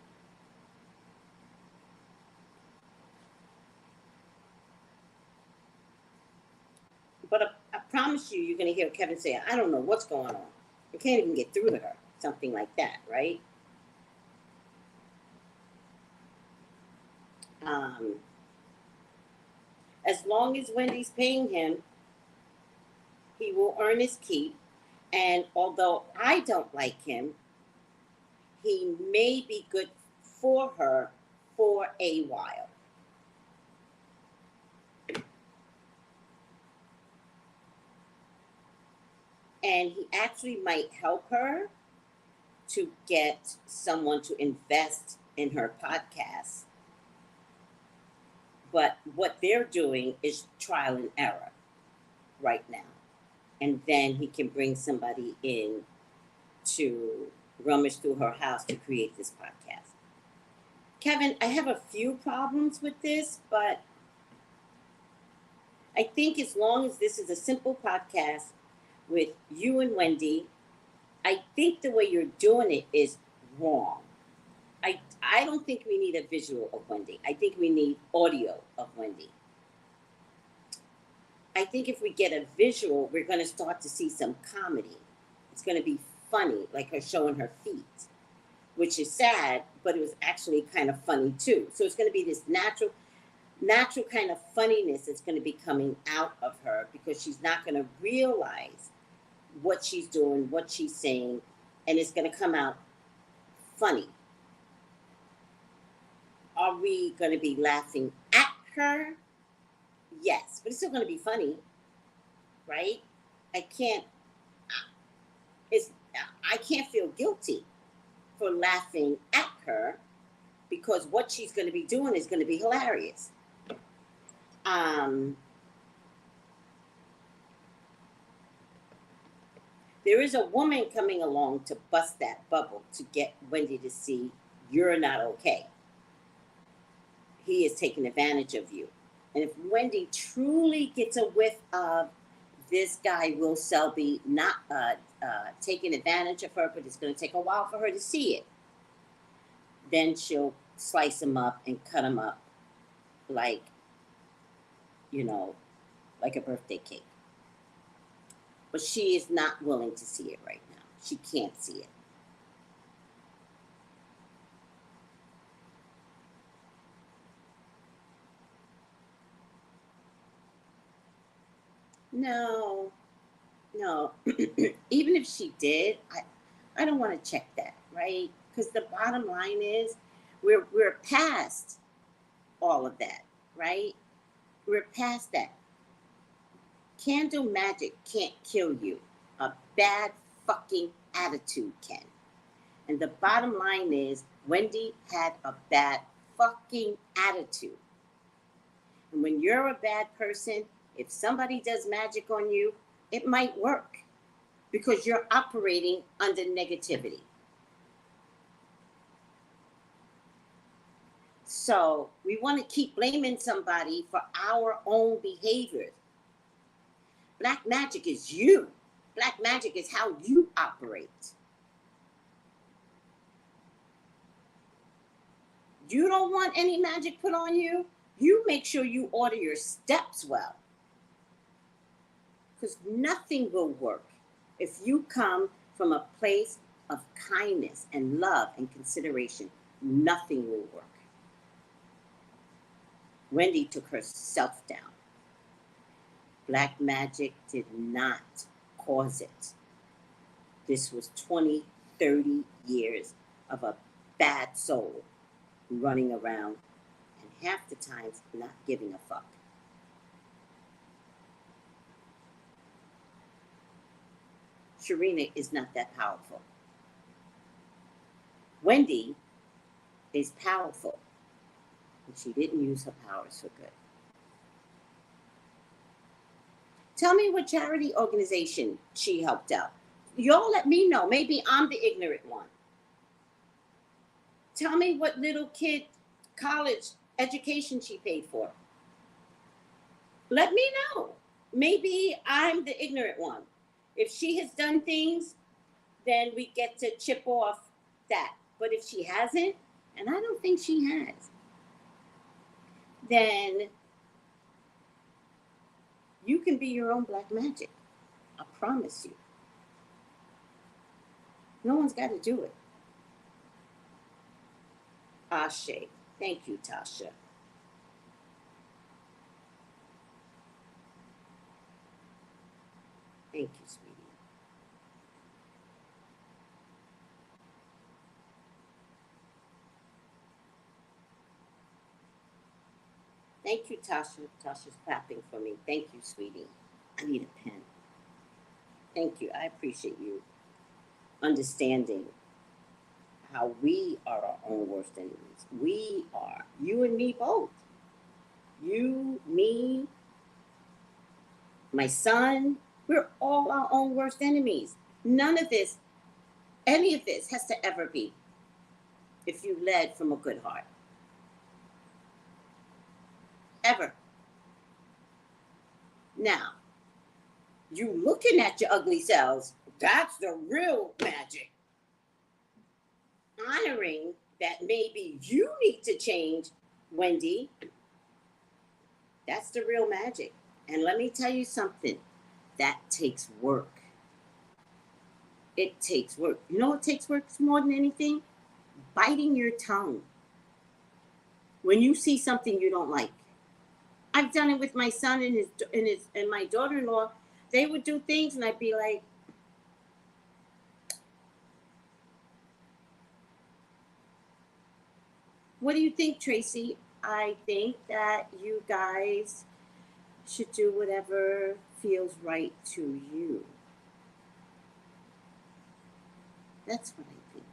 But I promise you, you're going to hear Kevin say, I don't know what's going on. I can't even get through to her. Something like that, right? As long as Wendy's paying him, he will earn his keep. And although I don't like him, he may be good for her for a while. And he actually might help her to get someone to invest in her podcast. But what they're doing is trial and error right now. And then he can bring somebody in to rummage through her house to create this podcast. Kevin, I have a few problems with this, but I think as long as this is a simple podcast with you and Wendy, I think the way you're doing it is wrong. I don't think we need a visual of Wendy. I think we need audio of Wendy. I think if we get a visual, we're going to start to see some comedy. It's going to be funny, like her showing her feet, which is sad, but it was actually kind of funny too. So it's going to be this natural kind of funniness that's going to be coming out of her, because she's not going to realize what she's doing, what she's saying, and it's going to come out funny. Are we going to be laughing at her? Yes, but it's still going to be funny, right? I can't feel guilty for laughing at her, because what she's going to be doing is going to be hilarious. There is a woman coming along to bust that bubble to get Wendy to see you're not okay. He is taking advantage of you. And if Wendy truly gets a whiff of this guy, Will Selby, not taking advantage of her, but it's going to take a while for her to see it, then she'll slice him up and cut him up like, you know, like a birthday cake. But she is not willing to see it right now. She can't see it. No, no. Even if she did, I don't want to check that, right? Because the bottom line is we're past all of that, right? We're past that. Candle magic can't kill you. A bad fucking attitude can. And the bottom line is Wendy had a bad fucking attitude. And when you're a bad person, if somebody does magic on you, it might work because you're operating under negativity. So we want to keep blaming somebody for our own behaviors. Black magic is you. Black magic is how you operate. You don't want any magic put on you? You make sure you order your steps well. Because nothing will work if you come from a place of kindness and love and consideration. Nothing will work. Wendy took herself down. Black magic did not cause it. This was 20, 30 years of a bad soul running around and half the times not giving a fuck. Sharina is not that powerful. Wendy is powerful, and she didn't use her powers for good. Tell me what charity organization she helped out. Y'all let me know. Maybe I'm the ignorant one. Tell me what little kid college education she paid for. Let me know. Maybe I'm the ignorant one. If she has done things, then we get to chip off that. But if she hasn't, and I don't think she has, then you can be your own black magic. I promise you. No one's got to do it. Ashe. Thank you, Tasha. Thank you, sweetie. Thank you, Tasha. Tasha's clapping for me. Thank you, sweetie. I need a pen. Thank you. I appreciate you understanding how we are our own worst enemies. We are. You and me both. You, me, my son. We're all our own worst enemies. None of this, any of this has to ever be if you led from a good heart. Ever. Now, you looking at your ugly selves, that's the real magic. Honoring that maybe you need to change, Wendy, that's the real magic. And let me tell you something, that takes work. It takes work. You know what takes work more than anything? Biting your tongue. When you see something you don't like. I've done it with my son and my daughter-in-law. They would do things and I'd be like, what do you think, Tracy? I think that you guys should do whatever feels right to you. That's what I think.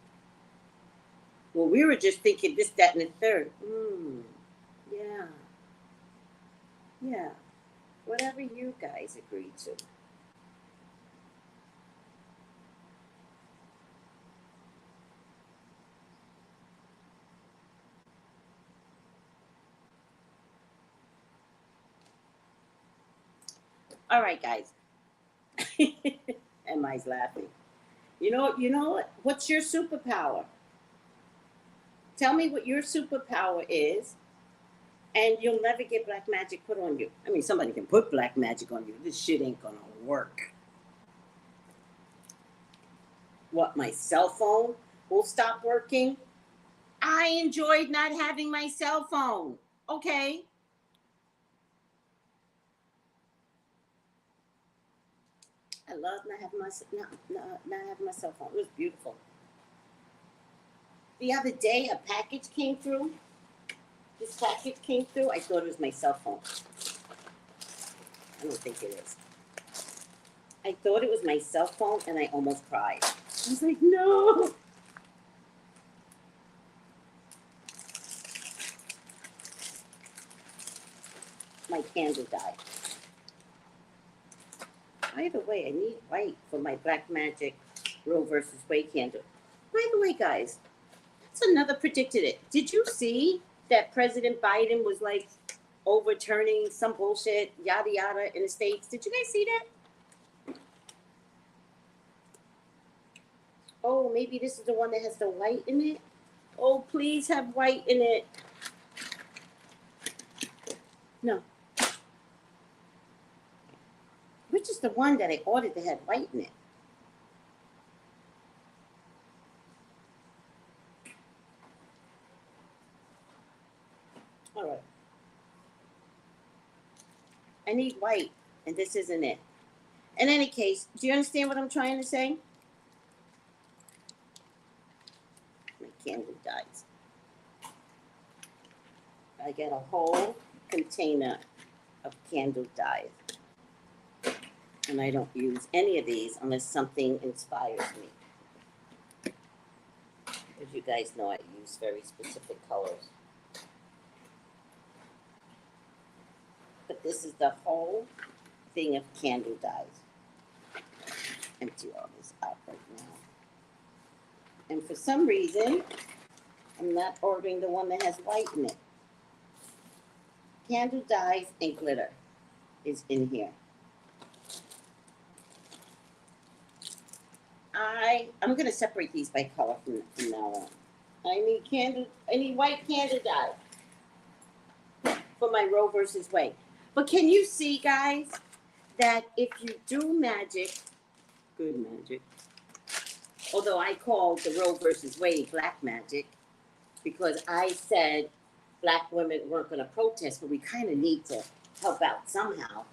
Well, we were just thinking this, that, and the third. Yeah. Yeah, whatever you guys agree to. All right, guys. Emi's laughing. You know what? What's your superpower? Tell me what your superpower is, and you'll never get black magic put on you. I mean, somebody can put black magic on you. This shit ain't gonna work. What, my cell phone will stop working? I enjoyed not having my cell phone. Okay. I love not having my cell phone. It was beautiful. The other day, a package came through. This package came through. I thought it was my cell phone. I don't think it is. I thought it was my cell phone, and I almost cried. I was like, no. My candle died. By the way, I need white for my Black Magic Roe versus Wade candle. By the way, guys, that's another predicted it. Did you see that President Biden was like overturning some bullshit, yada yada, in the States? Did you guys see that? Oh, maybe this is the one that has the white in it. Oh, please have white in it. No. Which is the one that I ordered that had white in it? All right. I need white, and this isn't it. In any case, do you understand what I'm trying to say? My candle dies. I get a whole container of candle dyes. And I don't use any of these unless something inspires me. As you guys know, I use very specific colors. But this is the whole thing of candle dyes. Empty all this out right now. And for some reason, I'm not ordering the one that has white in it. Candle dyes and glitter is in here. I'm gonna separate these by color from now on. I need white candle dye for my Roe versus Wade. But can you see, guys, that if you do magic, good magic, although I called the Roe versus Wade black magic because I said black women weren't gonna protest, but we kind of need to help out somehow.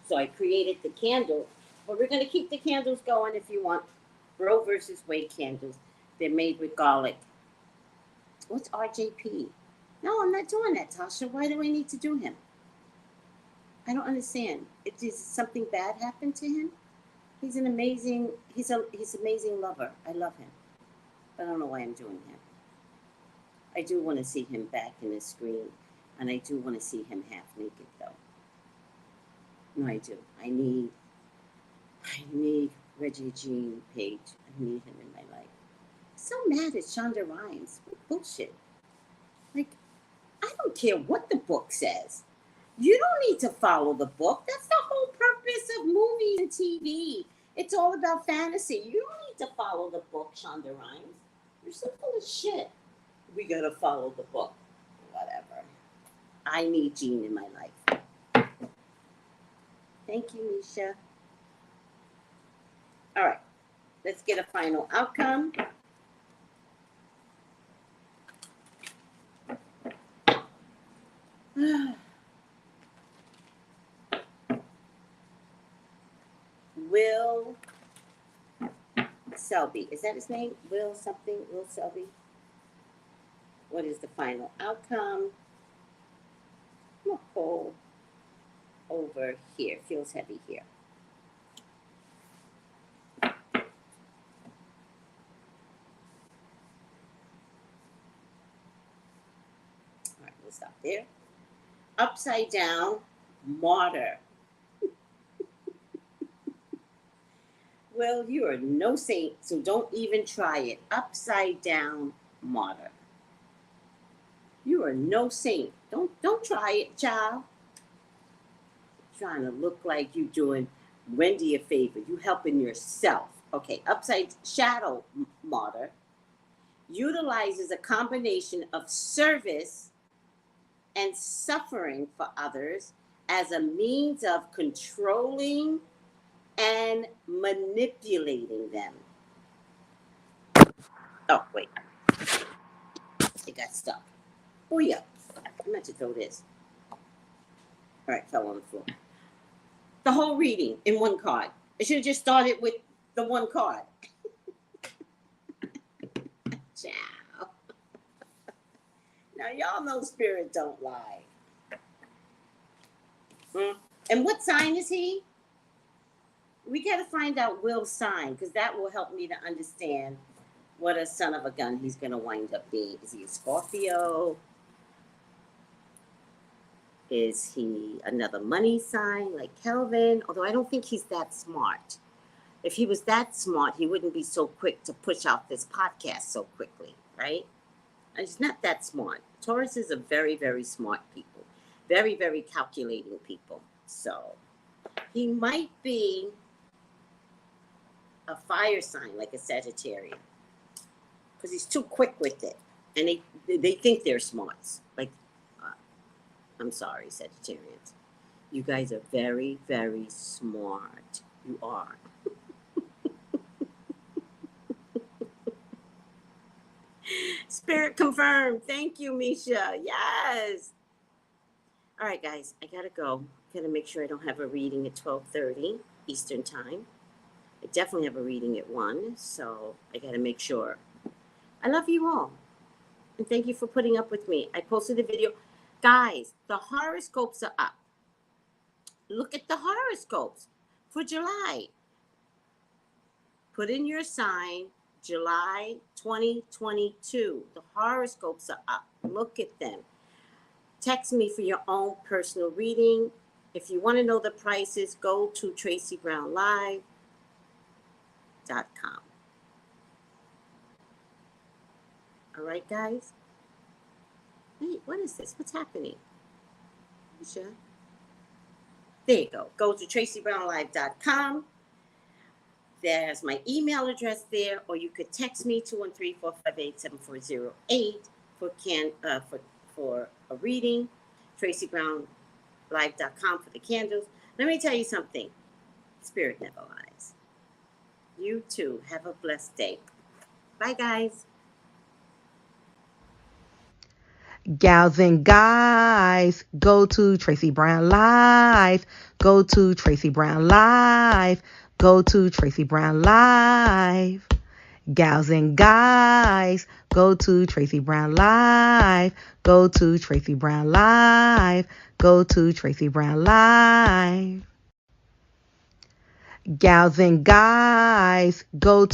So I created the candle, but we're gonna keep the candles going if you want. Roe versus Wade candles. They're made with garlic. What's RJP? No, I'm not doing that, Tasha. Why do I need to do him? I don't understand. Did something bad happen to him? He's an amazing lover. I love him. But I don't know why I'm doing him. I do want to see him back in the screen, and I do want to see him half naked though. No, I do. I need Reggie Jean Page. I need him in my life. So mad at Shonda Rhimes. What bullshit. Like, I don't care what the book says. You don't need to follow the book. That's the whole purpose of movies and TV. It's all about fantasy. You don't need to follow the book, Shonda Rhimes. You're so full of shit. We gotta follow the book. Whatever. I need Jean in my life. Thank you, Misha. All right, let's get a final outcome. Will Selby, is that his name? Will something? Will Selby? What is the final outcome? I'm gonna pull over here. Feels heavy here. Stop there. Upside down, martyr. Well, you are no saint, so don't even try it. Upside down martyr. You are no saint. Don't try it, child. Trying to look like you doing Wendy a favor. You helping yourself. Okay, upside shadow martyr utilizes a combination of service and suffering for others as a means of controlling and manipulating them. Oh, wait. It got stuck. Oh, yeah. I meant to throw this. All right, fell on the floor. The whole reading in one card. I should have just started with the one card. Ciao. Now, y'all know spirit don't lie. And what sign is he? We got to find out Will's sign, because that will help me to understand what a son of a gun he's going to wind up being. Is he a Scorpio? Is he another money sign like Kelvin? Although I don't think he's that smart. If he was that smart, he wouldn't be so quick to push out this podcast so quickly, right? And he's not that smart. Tauruses are very, very smart people. Very, very calculating people. So he might be a fire sign like a Sagittarius, because he's too quick with it, and they think they're smarts. Like, I'm sorry, Sagittarians, you guys are very, very smart. You are. Spirit confirmed. Thank you, Misha. Yes. All right, guys, I gotta go. Gotta make sure I don't have a reading at 12:30 Eastern time. I definitely have a reading at 1, so I gotta make sure. I love you all, and thank you for putting up with me. I posted a video. Guys, the horoscopes are up. Look at the horoscopes for July. Put in your sign, July 2022. The horoscopes are up. Look at them. Text me for your own personal reading. If you want to know the prices, go to TraceyBrownlive.com. All right, guys? Wait, what is this? What's happening? Sure. There you go. Go to TraceyBrownlive.com. There's my email address there, or you could text me 213-458-7408 for a reading. TraceyBrownlive.com for the candles. Let me tell you something. Spirit never lies. You too. Have a blessed day. Bye, guys. Gals and guys, go to Tracey Brown Live. Go to Tracey Brown Live. Go to Tracey Brown Live. Gals and guys, go to Tracey Brown Live. Go to Tracey Brown Live. Go to Tracey Brown Live. Gals and guys, go to